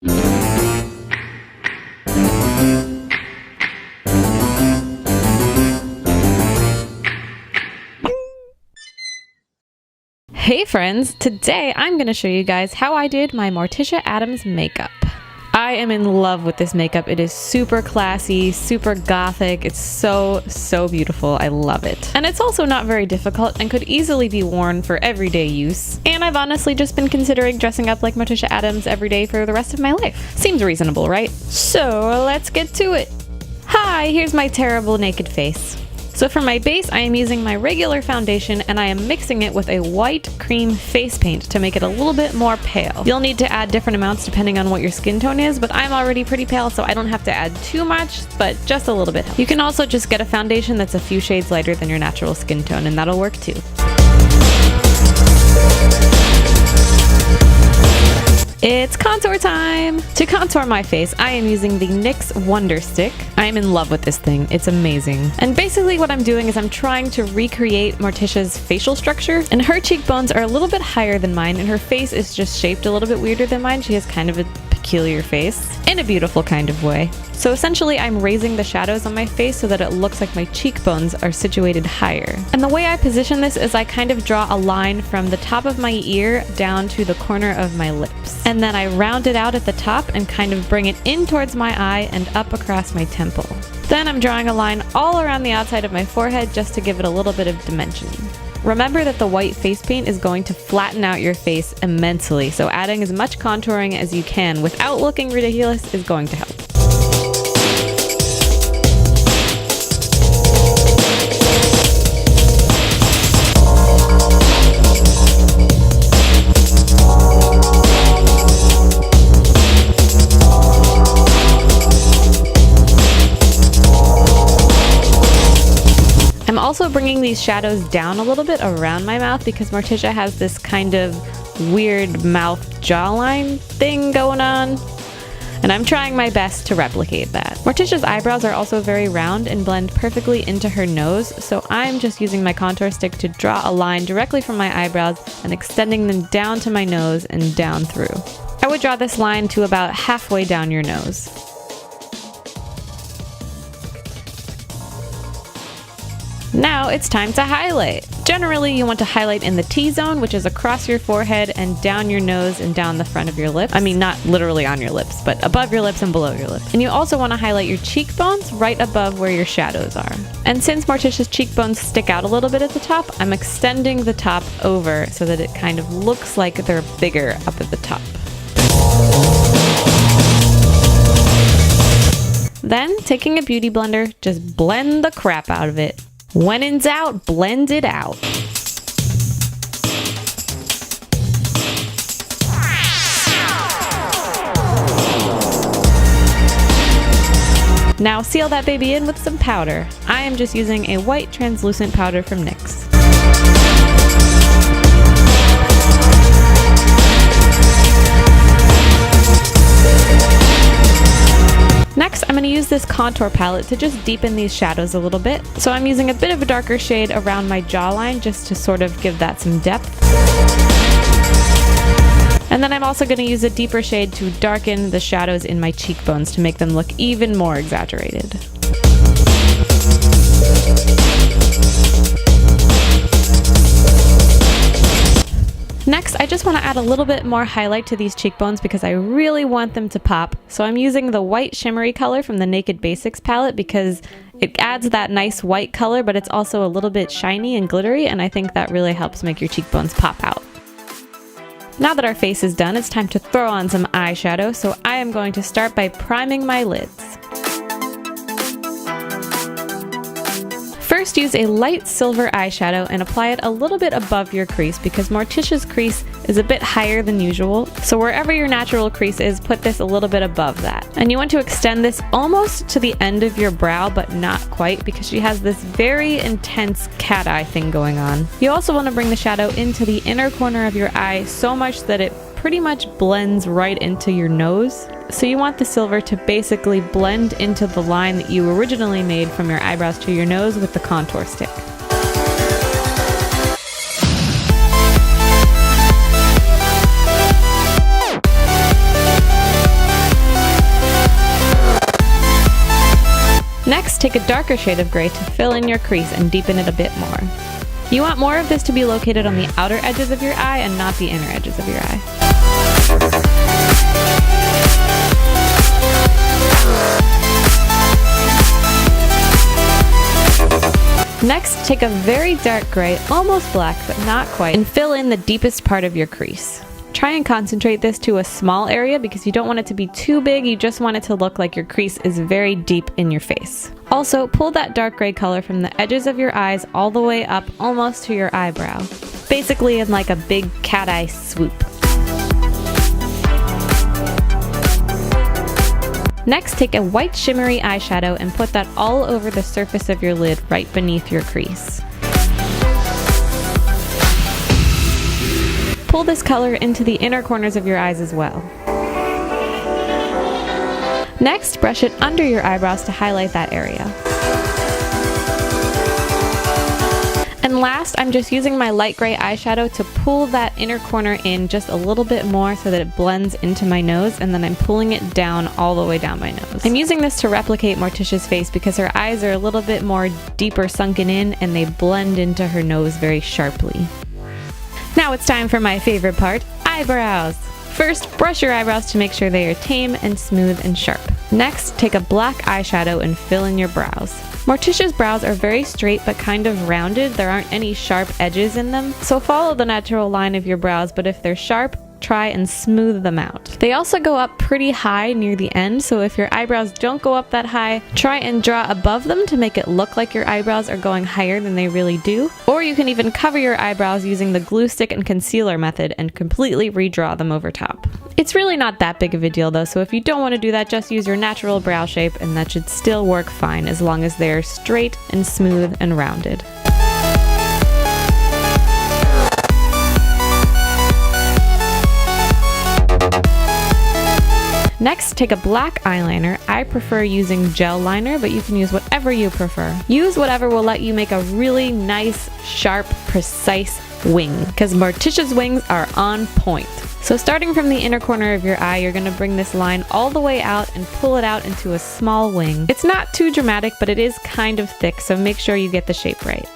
Hey friends, today I'm going to show you guys how I did my Morticia Addams makeup. I am in love with this makeup. It is super classy, super gothic. It's so beautiful. I love it. And it's also not very difficult and could easily be worn for everyday use. And I've honestly just been considering dressing up like Morticia Addams every day for the rest of my life. Seems reasonable, right? So let's get to it. Hi, here's my terrible naked face. So for my base, I am using my regular foundation and I am mixing it with a white cream face paint to make it a little bit more pale. You'll need to add different amounts depending on what your skin tone is, but I'm already pretty pale, so I don't have to add too much, but just a little bit. You can also just get a foundation that's a few shades lighter than your natural skin tone, and that'll work too. It's contour time! To contour my face, I am using the NYX Wonder Stick. I am in love with this thing. It's amazing. And basically what I'm doing is I'm trying to recreate Morticia's facial structure. And her cheekbones are a little bit higher than mine, and her face is just shaped a little bit weirder than mine. She has kind of a peculiar face, in a beautiful kind of way. So essentially I'm raising the shadows on my face so that it looks like my cheekbones are situated higher. And the way I position this is I kind of draw a line from the top of my ear down to the corner of my lips. And then I round it out at the top and kind of bring it in towards my eye and up across my temple. Then I'm drawing a line all around the outside of my forehead just to give it a little bit of dimension. Remember that the white face paint is going to flatten out your face immensely, so adding as much contouring as you can without looking ridiculous is going to help. I'm also bringing these shadows down a little bit around my mouth because Morticia has this kind of weird mouth jawline thing going on, and I'm trying my best to replicate that. Morticia's eyebrows are also very round and blend perfectly into her nose, so I'm just using my contour stick to draw a line directly from my eyebrows and extending them down to my nose and down through. I would draw this line to about halfway down your nose. Now it's time to highlight. Generally, you want to highlight in the T-zone, which is across your forehead and down your nose and down the front of your lips. I mean, not literally on your lips, but above your lips and below your lips. And you also want to highlight your cheekbones right above where your shadows are. And since Morticia's cheekbones stick out a little bit at the top, I'm extending the top over so that it kind of looks like they're bigger up at the top. Then, taking a beauty blender, just blend the crap out of it. When in doubt, blend it out. Now seal that baby in with some powder. I am just using a white translucent powder from NYX. Next, I'm going to use this contour palette to just deepen these shadows a little bit. So I'm using a bit of a darker shade around my jawline just to sort of give that some depth. And then I'm also going to use a deeper shade to darken the shadows in my cheekbones to make them look even more exaggerated. Next, I just want to add a little bit more highlight to these cheekbones because I really want them to pop. So I'm using the white shimmery color from the Naked Basics palette because it adds that nice white color, but it's also a little bit shiny and glittery, and I think that really helps make your cheekbones pop out. Now that our face is done, it's time to throw on some eyeshadow, so I am going to start by priming my lids. First, use a light silver eyeshadow and apply it a little bit above your crease because Morticia's crease is a bit higher than usual. So wherever your natural crease is, put this a little bit above that. And you want to extend this almost to the end of your brow, but not quite because she has this very intense cat eye thing going on. You also want to bring the shadow into the inner corner of your eye so much that it pretty much blends right into your nose. So you want the silver to basically blend into the line that you originally made from your eyebrows to your nose with the contour stick. Next, take a darker shade of gray to fill in your crease and deepen it a bit more. You want more of this to be located on the outer edges of your eye and not the inner edges of your eye. Next, take a very dark gray, almost black but not quite, and fill in the deepest part of your crease. Try and concentrate this to a small area because you don't want it to be too big, you just want it to look like your crease is very deep in your face. Also, pull that dark gray color from the edges of your eyes all the way up almost to your eyebrow. Basically in like a big cat eye swoop. Next, take a white shimmery eyeshadow and put that all over the surface of your lid right beneath your crease. Pull this color into the inner corners of your eyes as well. Next, brush it under your eyebrows to highlight that area. And last, I'm just using my light gray eyeshadow to pull that inner corner in just a little bit more so that it blends into my nose, and then I'm pulling it down all the way down my nose. I'm using this to replicate Morticia's face because her eyes are a little bit more deeper sunken in and they blend into her nose very sharply. Now it's time for my favorite part, eyebrows. First, brush your eyebrows to make sure they are tame and smooth and sharp. Next, take a black eyeshadow and fill in your brows. Morticia's brows are very straight but kind of rounded. There aren't any sharp edges in them, so follow the natural line of your brows, but if they're sharp, try and smooth them out. They also go up pretty high near the end, so if your eyebrows don't go up that high, try and draw above them to make it look like your eyebrows are going higher than they really do. Or you can even cover your eyebrows using the glue stick and concealer method and completely redraw them over top. It's really not that big of a deal though, so if you don't want to do that, just use your natural brow shape and that should still work fine as long as they're straight and smooth and rounded. Next, take a black eyeliner. I prefer using gel liner, but you can use whatever you prefer. Use whatever will let you make a really nice, sharp, precise wing, because Morticia's wings are on point. So starting from the inner corner of your eye, you're going to bring this line all the way out and pull it out into a small wing. It's not too dramatic, but it is kind of thick, so make sure you get the shape right.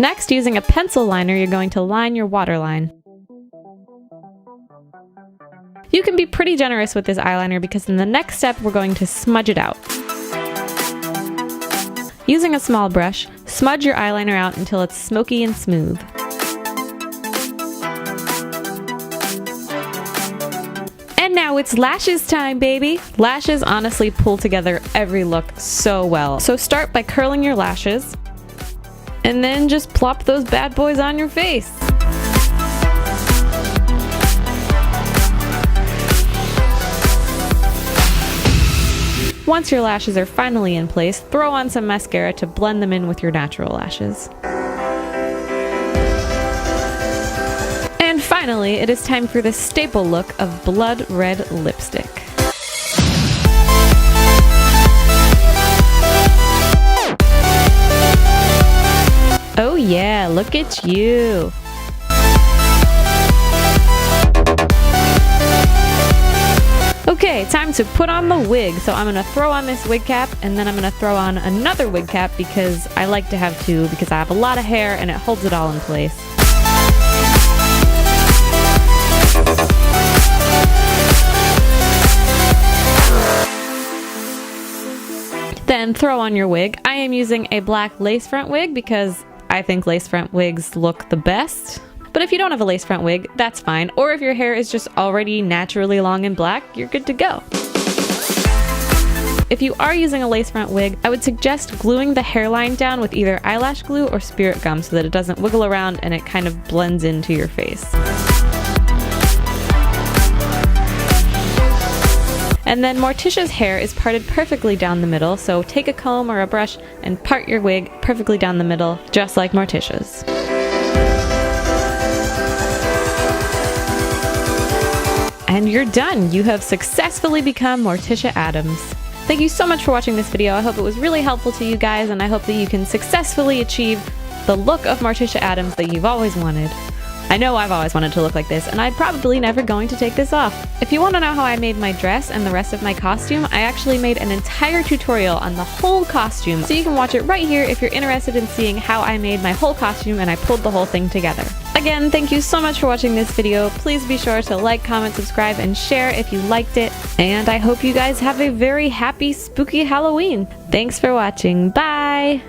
Next, using a pencil liner, you're going to line your waterline. You can be pretty generous with this eyeliner because in the next step, we're going to smudge it out. Using a small brush, smudge your eyeliner out until it's smoky and smooth. And now it's lashes time, baby! Lashes honestly pull together every look so well. So start by curling your lashes, and then just plop those bad boys on your face. Once your lashes are finally in place, throw on some mascara to blend them in with your natural lashes. And finally, it is time for the staple look of blood red lipstick. Oh yeah, look at you! Okay, time to put on the wig. So I'm gonna throw on this wig cap and then I'm gonna throw on another wig cap because I like to have two because I have a lot of hair and it holds it all in place. Then throw on your wig. I am using a black lace front wig because I think lace front wigs look the best. But if you don't have a lace front wig, that's fine. Or if your hair is just already naturally long and black, you're good to go. If you are using a lace front wig, I would suggest gluing the hairline down with either eyelash glue or spirit gum so that it doesn't wiggle around and it kind of blends into your face. And then Morticia's hair is parted perfectly down the middle, so take a comb or a brush and part your wig perfectly down the middle, just like Morticia's. And you're done! You have successfully become Morticia Addams. Thank you so much for watching this video. I hope it was really helpful to you guys, and I hope that you can successfully achieve the look of Morticia Addams that you've always wanted. I know I've always wanted to look like this, and I'm probably never going to take this off. If you want to know how I made my dress and the rest of my costume, I actually made an entire tutorial on the whole costume, so you can watch it right here if you're interested in seeing how I made my whole costume and I pulled the whole thing together. Again, thank you so much for watching this video. Please be sure to like, comment, subscribe, and share if you liked it. And I hope you guys have a very happy, spooky Halloween. Thanks for watching. Bye!